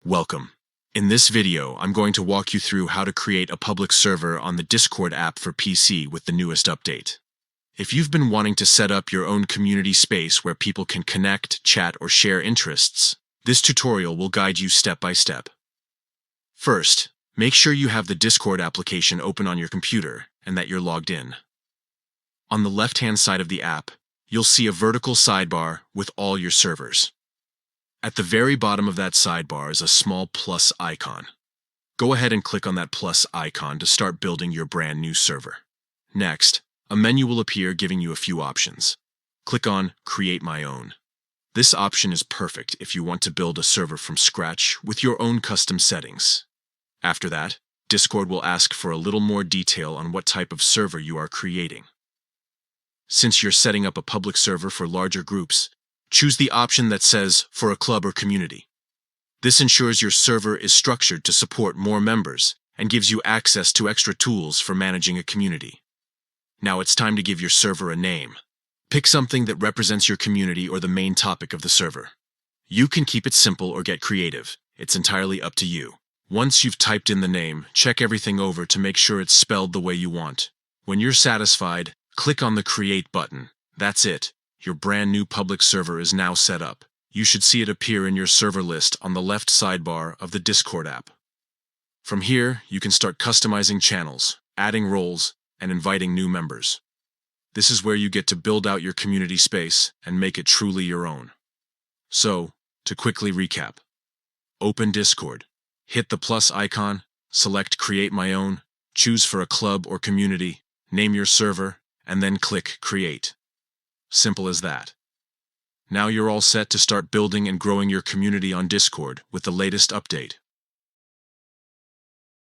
Welcome. In this video, I'm going to walk you through how to create a public server on the Discord app for PC with the newest update. If you've been wanting to set up your own community space where people can connect, chat, or share interests, this tutorial will guide you step by step. First, make sure you have the Discord application open on your computer and that you're logged in. On the left-hand side of the app, you'll see a vertical sidebar with all your servers. At the very bottom of that sidebar is a small plus icon. Go ahead and click on that plus icon to start building your brand new server. Next, a menu will appear giving you a few options. Click on Create My Own. This option is perfect if you want to build a server from scratch with your own custom settings. After that, Discord will ask for a little more detail on what type of server you are creating. Since you're setting up a public server for larger groups, choose the option that says for a club or community. This ensures your server is structured to support more members and gives you access to extra tools for managing a community. Now it's time to give your server a name. Pick something that represents your community or the main topic of the server. You can keep it simple or get creative. It's entirely up to you. Once you've typed in the name, check everything over to make sure it's spelled the way you want. When you're satisfied, click on the Create button. That's it. Your brand new public server is now set up. You should see it appear in your server list on the left sidebar of the Discord app. From here, you can start customizing channels, adding roles, and inviting new members. This is where you get to build out your community space and make it truly your own. So, to quickly recap, open Discord, hit the plus icon, select Create My Own, choose for a club or community, name your server, and then click Create. Simple as that. Now you're all set to start building and growing your community on Discord with the latest update.